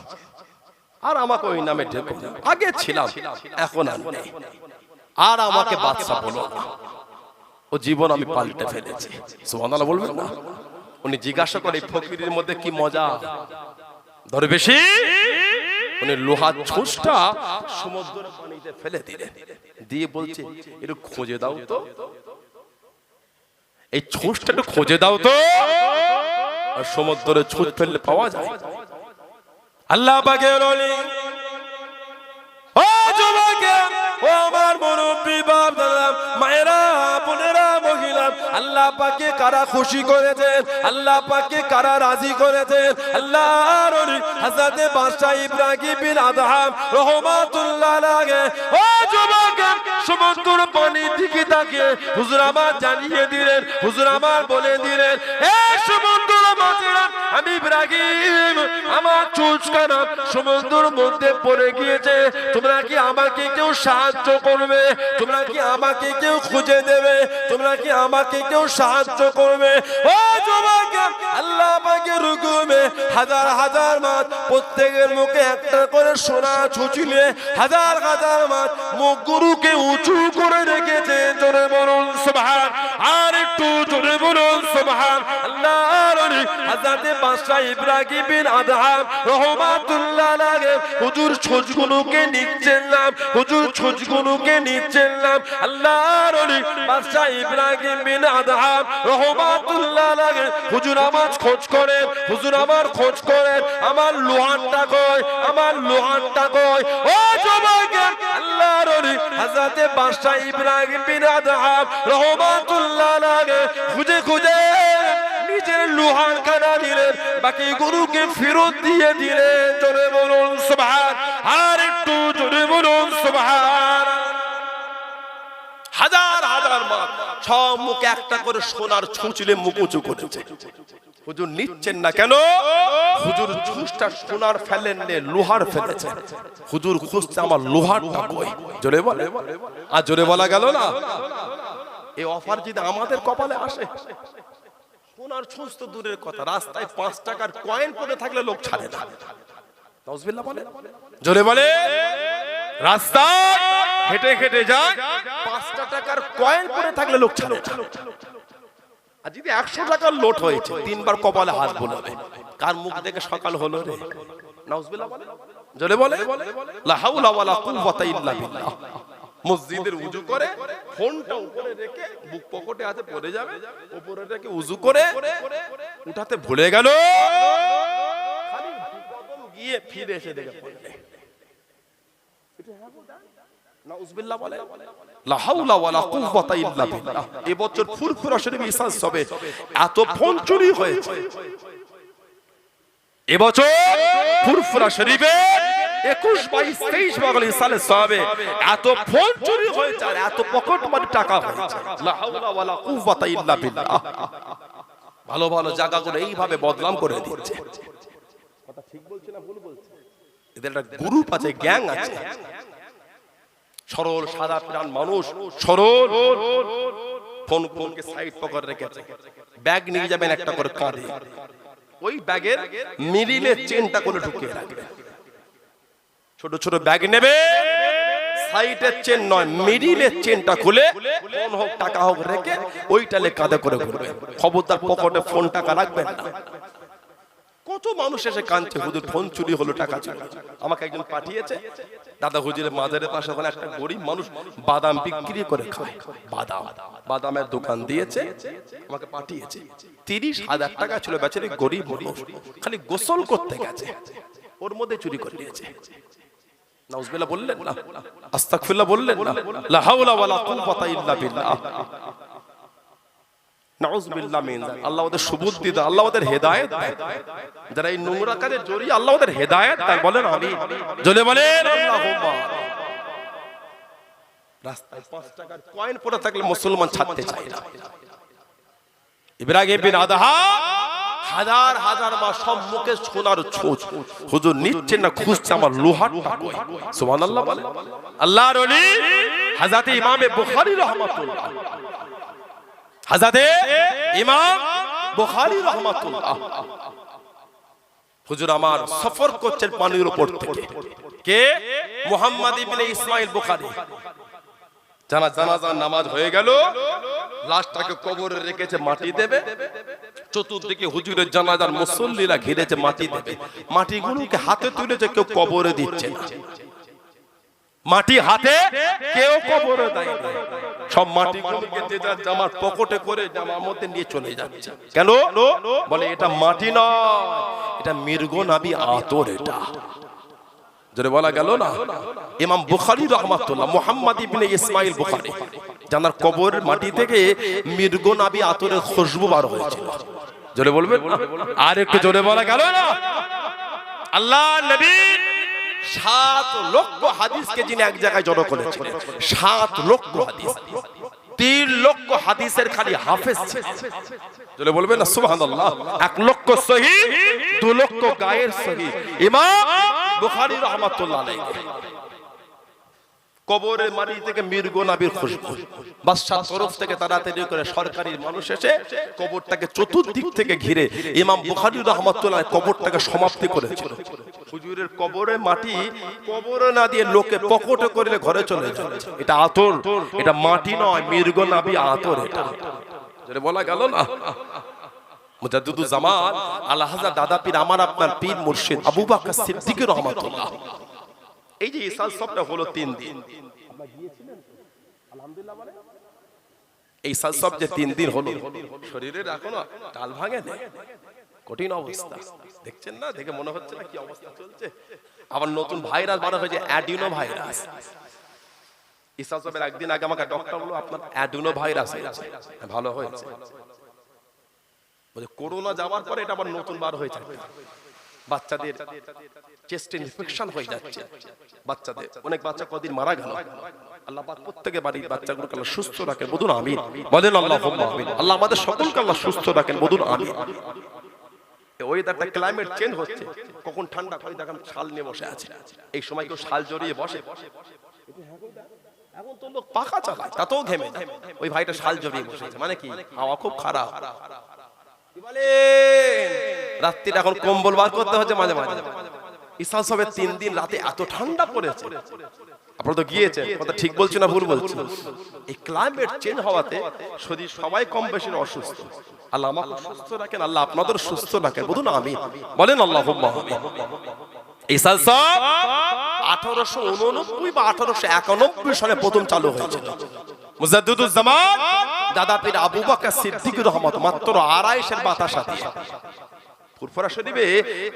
আর আমাকে ওই নামে ডেকো না, আগে ছিলাম এখন আর নেই, আর আমাকে বাদশা বলো না, ও জীবন আমি পাল্টে ফেলেছি। সুবহানাল্লাহ বলবেন না? উনি জিজ্ঞাসা করে ফকিরের মধ্যে কি মজা ধরে বেশি? উনি লোহার ছুঁচটা সমুদ্রের পানিতে ফেলে দিলেন, দিয়ে বলছে একটু খুঁজে দাও তো, এই ছুঁচটা একটু খুঁজে দাও তো। আর সমুদ্রে ছুঁচ ফেললে পাওয়া যায়। আল্লাহ পাকের ওলি, ও যুবকেরা, ও আমার মুরব্বি বাপ দাদা মায়েরা বোনেরা মহিলা, আল্লাহ পাকে কারা খুশি করেছেন, আল্লাহ পাকে কারা রাজি করেছেন? আল্লাহর ওলি হযরত বাদশা ইব্রাহিম বিন আদহাম রাহমাতুল্লাহ আলাইহি। ও যুবকেরা, সমুদ্র পানি দিকে তাকিয়ে হুজুর আমার জানিয়ে দিলেন, হুজুর আমার বলে দিলেন, হে সমুদ্র মাঝিরা, আমি ইব্রাহিম আমার চুচকানা সমুদ্রের মধ্যে পড়ে গিয়েছে, তোমরা কি আমাকে কেউ সাহায্য করবে? তোমরা কি আমাকে কেউ খুঁজে দেবে? তোমরা কি আমাকে কেউ সাহায্য করবে? ও যুবক, আল্লাহ পাকের হুকুমে হাজার হাজার মাছ প্রত্যেকের মুখে একটা করে সোনা ছুঁচিলে হাজার হাজার মাছ মুখগুলোকে উঁচু করে রেখেছে। জোরে বলুন সুবহান, আর একটু জোরে বলুন সুবহান। আল্লাহর ওলি হযরত বাদশা ইব্রাহিম বিন আদহাম রাহমাতুল্লাহ আলাইহি হুজুর ছুঁচগুলোকে নিচ্ছেন না, হুজুর ছুঁচগুলোকে নিচ্ছেন না। আল্লাহর ওলি বাদশা ইব্রাহিম বিন আদহাম রাহমাতুল্লাহ আলাইহি হুজুর আমার খোঁজ করেন, হুজুর আমার খোঁজ করেন, আমার লোহারটা কই, আমার লোহারটা কই? ও যুবক, আল্লাহর ওলি হযরত বাদশা ইব্রাহিম বিন আদহাম রাহমাতুল্লাহ আলাইহি খুঁজে খুঁজে নিজের লোহার কানা দিলেন, বাকি গরুকে ফেরত দিয়ে দিলেন। জোরে বলুন সুবহান, আর একটু জোরে বলুন সুবহান। হাজার হাজার মাছ সব মুখে একটা করে সোনার ছুঁচলে মুখ উঁচু করেছে। হুজুর নিচ্ছেন না কেন? হুজুর ছুঁচটা সোনার ফেলেন নে, লোহার ফেলেছে। হুজুর খুঁজছে আমার লোহারটা কই। জোরে বলে, আর জোরে বলা গেল না? এই অফার যদি আমাদের কপালে আসে, সোনার ছুঁচ তো দূরের কথা, রাস্তায় 5 টাকার কয়েন পড়ে থাকলে লোক ছাড়ে না। নাউজুবিল্লাহ বলে, জোরে বলে। রাস্তায় হেঁটে হেঁটে যায়, 5 টাকার কয়েন পড়ে থাকলে লোক ছাড়ে না। আর যদি 100 টাকার লোট হয়েছে, 3 বার কপালে হাত বোলাবে, কার মুখ দেখে সকাল হলো রে? নাউজুবিল্লাহ বলে, জোরে বলে। লা হাওলা ওয়ালা কুওয়াতা ইল্লা বিল্লাহ। মসজিদের উজু করে ফোনটা উপরে রেখে বুক পকেটে হাতে পড়ে যাবে, উপরে রেখে উজু করে উঠাতে ভুলে গেল, খালি কদম গিয়ে ফিরে এসে দেখে পড়লে। নাউজুবিল্লাহ বলে, লা হাওলা ওয়ালা কুওয়াতা ইল্লা বিল্লাহ। এবছর ফুরফুরা শরীফ ইসাস হবে, এত ফোন চুরি হয়েছে এবছর ফুরফুরা শরীফে 21, 22, 23 বাগলি সালে সাবে এত ফোন চুরি হয়েছে আর এত পকেট মারি টাকা হয়েছে। লা হাওলা ওয়ালা কুওয়াতা ইল্লা বিল্লাহ। ভালো ভালো জায়গাগুলো এইভাবে বদনাম করে দিচ্ছে। কথা ঠিক বলছি না ভুল বলছি? এদের একটা গ্রুপ আছে, গ্যাং আছে, সরল সাদা প্রাণ মানুষ, সরল। ফোনকে সাইড পকেট রেখেছে, ব্যাগ নিয়ে যাবেন একটা করে কাঁধে, ওই ব্যাগের মিডিলে চেনটা করে ঢুকিয়ে রাখবে। ছোট ছোট ব্যাগ নেবে, সাইডের চেন নয়, মিডিলের চেনটা খুলে ফোন হোক টাকা হোক রেখে ওইটালে কাঁধে করে ঘুরবে। খবরদার পকেটে ফোন টাকা রাখবেন না। কত মানুষ এসে কাঁদছে, হুজুর ফোন চুরি হলো, টাকা চুরি। আমাকে একজন পাঠিয়েছে, দাদা হুজুরের মাজারের পাশে ওখানে একটা গরিব মানুষ বাদাম বিক্রি করে খায়, বাদামের দোকান দিয়েছে, আমাকে পাঠিয়েছে। 30,000 টাকা ছিল, বেচারি গরিব মানুষ, খালি গোসল করতে গেছে, ওর মধ্যে চুরি করে নিয়েছে। নাউজুবিল্লাহ বললেন না, আস্তাগফিরুল্লাহ বললেন না, লা হাওলা ওয়ালা কুওয়াতা ইল্লা বিল্লাহ। নাউজুবিল্লাহ মিন যালিক। আল্লাহ ওদের সুবুদ্ধি দেয়, আল্লাহ ওদের হেদায়েত দেয়। যারা এই নোংরা কাজে জড়িয়ে, আল্লাহ ওদের হেদায়েত দেয়। বলেন আমিন, জোরে বলেন আল্লাহুম্মা। রাস্তায় 5 টাকার কয়েন পড়ে থাকলে মুসলমান ছাড়তে চায় না। ইব্রাহিম বিন আদহাম হাজার হাজার মাস সব মুখে সোনার ছোঁচ, হুজুর নিচ্ছেন না, খুঁজছে আমার লোহারটা কই। সুবহানাল্লাহ বলে। আল্লাহর ওলি হযরত ইমাম বুখারী রাহমাতুল্লাহ, হযরত ইমাম বুখারী রাহমাতুল্লাহ, হুজুর আমার সফর করছেন পানির উপর থেকে। কে? মুহাম্মদ ইবনে ইসমাইল বুখারী। জানাজার নামাজ হয়ে গেল, লাশটাকে কবরে রেখেছে, মাটি দেবে। চতুর্দিকে হুজুরের জানাজার মুসল্লিরা ঘিরেছে, মাটি দেবে। মাটিগুলোকে হাতে তুলেছে, কেউ কবরে দিচ্ছে না। মাটি হাতে কেউ কবরে দেয় না, সব মাটিগুলোকে যে যার জামার পকেটে করে জামার মধ্যে নিয়ে চলে যাচ্ছে। কেন? বলে এটা মাটি নয়, এটা মির্গো নাবি আতর। এটা জোরে বলা গেল না। ইমাম বুখারী রাহমাতুল্লাহ, মুহাম্মদ ইবনে ইসমাইল বুখারী, জানার কবরের মাটি থেকে মির্গো নাবি আতরের খুশবু বার হয়েছিল। জোরে বলবেন, আর একটু জোরে বলা গেল না। আল্লাহ নবী 7 লক্ষ হাদিসকে যিনি এক জায়গায় জড়ো করেছেন, 7 লক্ষ হাদিস, 3 লক্ষ হাদিসের খালি হাফেজ। জোরে বলবেন না সুবহানাল্লাহ। 1 লক্ষ সহিহ, 2 লক্ষ গায়ের সহিহ। ইমাম বুখারী রাহমাতুল্লাহ আলাইহি কবরের মাটি থেকে মির্গো নাবির খুশবু, বাদশার তরফ থেকে তাড়াতাড়ি করে সরকারি মানুষ এসে কবরটাকে চতুর্দিক থেকে ঘিরে ইমাম বুখারী রাহমাতুল্লাহ কবরটাকে সমাপ্তি করেছিল। হুজুরের কবরে মাটি কবরে না দিয়ে লোকে পকেটে করে ঘরে চলে যায়। এটা আতর, এটা মাটি নয়, মির্গো নাবি আতর। এটা যেটা বলা গেল না। মুজাদ্দিদুজ জামান আল্লাহ হাজা দাদা পীর, আমার আপনার পীর মুর্শিদ আবু বকর সিদ্দিক রাহমাতুল্লাহ। এই যে ইসাল সবটা হলো 3 দিন, আমরা গিয়েছিলেন আলহামদুলিল্লাহ বলে। এই ইসাল সব যে 3 দিন হলো, শরীরের এখনো টাল ভাঙে না, কঠিন অবস্থা। দেখছেন না, দেখে মনে হচ্ছে না কি অবস্থা চলছে। আবার নতুন ভাইরাস বার হয়েছে, অ্যাডিনো ভাইরাস। ইসাল সবের একদিন আগে আমাকে ডক্টর বলল আপনার অ্যাডিনো ভাইরাস হয়েছে। ভালো হয়েছে বলে, করোনা যাওয়ার পরে এটা আবার নতুন বার হয়েছে। বাচ্চাদের চেস্ট ইনফেকশন হয়ে যাচ্ছে, বাচ্চাদের অনেক বাচ্চা কদিন মারা গেল। আল্লাহ পাক প্রত্যেককে বাড়ির বাচ্চাগুলোকে আল্লাহ সুস্থ রাখেন, বলুন আমিন। বলেন আল্লাহুম্মা আমিন। আল্লাহ আমাদের সকলকে আল্লাহ সুস্থ রাখেন, বলুন আমিন। ওয়েদারটা ক্লাইমেট চেঞ্জ হচ্ছে, কখন ঠান্ডা হয় দেখেন শাল নিয়ে বসে আছে। এই সময় কেউ শাল জড়িয়ে বসে, এখন তো লোক পাখা চালায় তাতেও ঘেমে যায়। ওই ভাইটা শাল জড়িয়ে বসেছে, মানে কি হাওয়া খুব খারাপ। রাত্রি এখন কম্বল বার করতে হচ্ছে মাঝে মাঝে। ইসাল সবের 3 দিন রাতে এত ঠান্ডা পড়েছে। আপনারা তো গিয়েছেন, কথা ঠিক বলছি না ভুল বলছি? এই ক্লাইমেট চেঞ্জ হওয়াতে শরীর সবাই কম বেশি অসুস্থ। আল্লাহ আমাকে সুস্থ রাখেন, আল্লাহ আপনাদের সুস্থ রাখেন, বলুন আমিন। বলেন আল্লাহুম্মা আমিন। ইসাল সব 1889 বা 1891 সালে প্রথম চালু হয়েছিল। মুজাদ্দিদুজ জামান দাদা পীর আবু বকর সিদ্দিক রাহমাতুল্লাহ মাত্র 250 বাতাসা দিয়ে ফুরফুরা শরীফে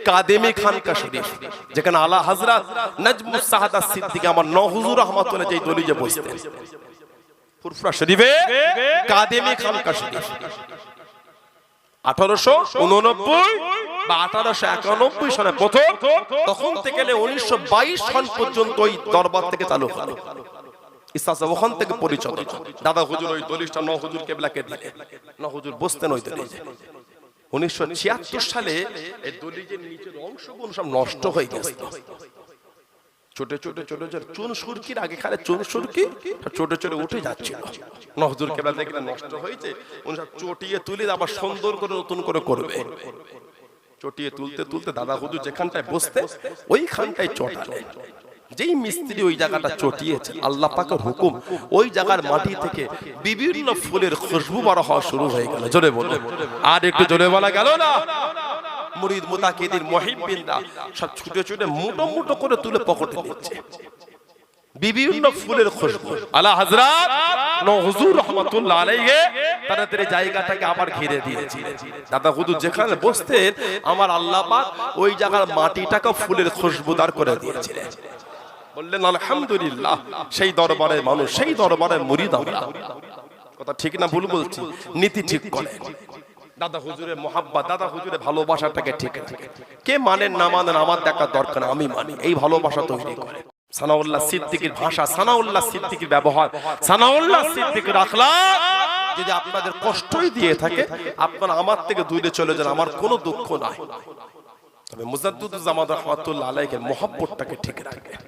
কাদেমি খানকা শরীফ, যেখানে আলা হযরত নজমুস সাহাদা সিদ্দিক আমার নও হুজুর রাহমাতুল্লাহ যেই দলিলে বসতেন। ফুরফুরা শরীফে কাদেমি খানকা শরীফ 1889 বা 1891 সালে প্রথম, তখন থেকে 1922 সন পর্যন্ত ওই দরবার থেকে চালু হলো। ইসলাম ওখান থেকে পরিচয়। দাদা হুজুর ওই দলিলটা নও হুজুর কেবলাকে দিলে, নও হুজুর বসতেন ওই দলিলে। 1976 সালে এই দলিলের নিচের অংশগুলো সব নষ্ট হয়ে গেছে। ছোট ছোট ছোট ছোট চুন সুরকির আগে খালে চুন সুরকি ছোট ছোট উঠে যাচ্ছিল। নও হুজুর কেবলা দেখলে নষ্ট হয়েছে, উনি সব চটিয়ে তুলে আবার সুন্দর করে নতুন করে করবে। চটিয়ে তুলতে তুলতে দাদা হুজুর যেখানটায় বসতে ওইখানটায় চটালে। যেই মিস্ত্রি ওই জায়গাটা চটিয়েছে আল্লাহ পাকের হুকুম ওই জায়গার মাটি থেকে বিভিন্ন ফুলের খুশবু বার হওয়া শুরু হয়ে গেল। জোরে বলো, আর একটু জোরে বলা গেল না? মুরিদ মুতাকিদিন মুহিব্বিনরা সব ছুটে ছুটে মুটো মুটো করে তুলে পকেটে নিচ্ছে বিভিন্ন ফুলের খুশবু। আলা হযরত হুজুর রাহমাতুল্লাহ আলাইহি তাদের জায়গাটাকে আবার ঘিরে দিয়েছে। দাদা হুজুর যেখানে বসতেন আমার আল্লাহ পাক ওই জায়গার মাটিটাকে ফুলের খুশবুদার করে দিয়েছিলেন। বললেন আলহামদুলিল্লাহ, সেই দরবারের মানুষ, সেই দরবারের মুরিদ আমরা। কথা ঠিক না ভুল বলছি? নীতি ঠিক করে দাদা হুজুরের মোহাব্বত, দাদা হুজুরের ভালোবাসাটাকে ঠিক রাখে। কে মানেন না মানেন আমার দেখার দরকার না, আমি মানি। এই ভালোবাসা তৈরি করে সানাউল্লাহ সিদ্দিকীর ভাষা, সানাউল্লাহ সিদ্দিকীর ব্যবহার, সানাউল্লাহ সিদ্দিকীর আখলাক যদি আপনাদের কষ্টই দিয়ে থাকে, আপনারা আমার থেকে দূরে চলে যান, আমার কোনো দুঃখ নাই। তবে মুজাদ্দিদুজ্জামান রাহমাতুল্লাহ আলাইহির মোহাব্বতটাকে ঠিক রাখবেন,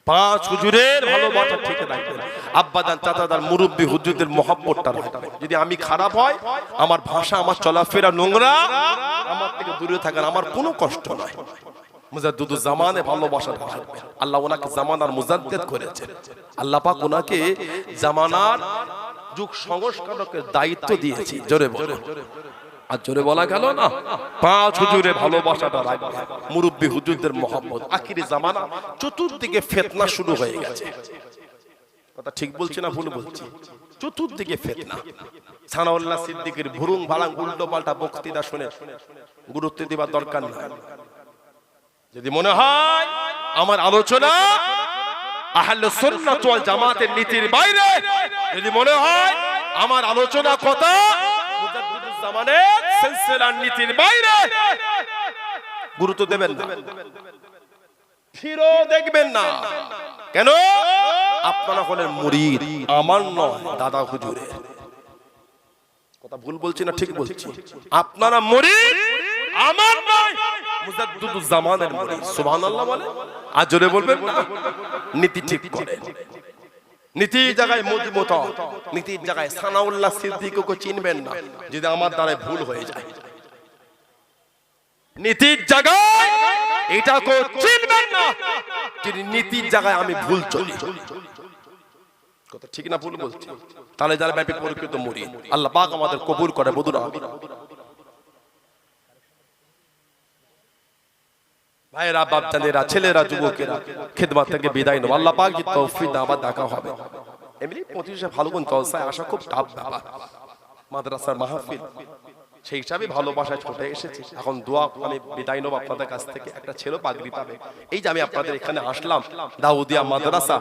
পাঁচ হুজুরের ভালোবাসা ঠিক রাখবেন, আব্বাদান চাচাদার মুরব্বি হুজুরদের মোহাব্বতটা রাখবেন। যদি আমি খারাপ হয়, আমার ভাষা, আমার চলাফেরা নোংরা, আমার থেকে দূরে থাকেন, আমার কোনো কষ্ট নাই। মুজাদ্দিদুজ্জামানে ভালোবাসা রাখবেন। আল্লাহ ওনাকে জামানার মুজাদ্দিদ করেছেন। আল্লাহ পাক ওনাকে জামানার যুগ সংস্কারকের দায়িত্ব দিয়েছে। জোরে বলো, আর জোরে বলা গেল না? পাঁচ হুজুরের ভালোবাসাটা রাখবেন, মুরব্বি হুজুরদের মোহাম্মত। আখিরি জামানা, চতুর্দিকে ফিতনা শুরু হয়ে গেছে। কথা ঠিক বলছি না ভুল বলছি? চতুর্দিকে ফিতনা। সানাউল্লাহ সিদ্দিকীর ভুরুং ভালাং উল্টো পাল্টা বক্তৃতা শুনে গুরুত্ব দেওয়ার দরকার নাই। যদি মনে হয় আমার আলোচনা আহলে সুন্নাত ওয়াল জামাতের নীতির বাইরে, যদি মনে হয় আমার আলোচনা কথা মুজাদ্দিদুজ্জামানের সিলসিলার নীতির বাইরে, গুরুত্ব দেবেন না, ফিরো দেখবেন না। কেন? আপনারা হলেন মুরিদ, আমার নয়, দাদা হুজুরের। কথা ভুল বলছি না ঠিক বলছি? আপনারা মুরিদ, আমার নয়, মুজাদ্দিদুজ্জামানের মুরিদ। সুবহানাল্লাহ বলে, আর জোরে বলবেন না? নীতি ঠিক করেন, নীতির জায়গায় মজবুত, নীতির জায়গায় সানাউল্লাহ সিদ্দিকীকে চিনবেন না যদি আমার দ্বারা ভুল হয়ে যায়। নীতির জায়গায় এটাকে চিনবেন না যদি নীতির জায়গায় আমি ভুল চলি। কথা ঠিক না ভুল বলছি? তাহলে যারা ব্যাপী পরিকৃত মুরিদ, আল্লাহ পাক আমাদের কবুল করে। বদুর আমিন। ভাইরা, বাপজানেরা, ছেলেরা, যুবকেরা, খিদমত থেকে বিদায় নেব। আল্লাহ পাক যদি তৌফিক দেন আবার দেখা হবে। এমনি 25 ফাল্গুন জলসায় আসা খুব টাফ ব্যাপার, মাদ্রাসার মাহফিল, সেই হিসাবে ভালোবাসায় ছুটে এসেছি। এখন দোয়া, আমি বিদায় নেব আপনাদের কাছ থেকে। একটা ছেলে পাগড়ি পাবে। এই যে আমি আপনাদের এখানে আসলাম, দাউদিয়া মাদ্রাসা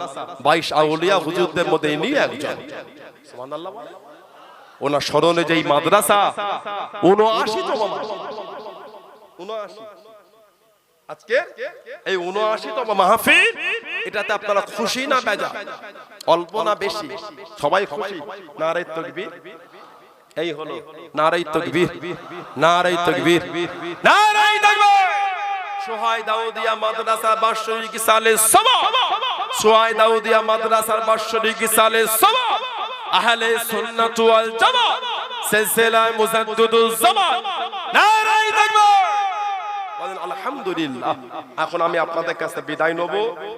22 আউলিয়া হুজুরদের মধ্যে ইনি একজন। সুবহানাল্লাহ। ওনার স্মরণে যেই মাদ্রাসা 79তম, 79 আজকে এই 79তম মাহফিল, এটাতে আপনারা খুশি না বেজা? অল্প না বেশি? সবাই খুশি? নারে তাকবীর। এই হলো নারে তাকবীর, নারে তাকবীর, নারে তাকবীর। সোহাই দাউদিয়া মাদ্রাসা বাৎসরিক সালে সওয়াব, সোহাই দাউদিয়া মাদ্রাসার বাৎসরিক সালে সওয়াব, আহলে সুন্নাত ওয়াল জামাত, সিলসিলা মুজাদ্দিদুজ্জামান। নারে তাকবীর। আলহামদুলিল্লাহ। এখন আমি আপনাদের কাছে বিদায় নেব।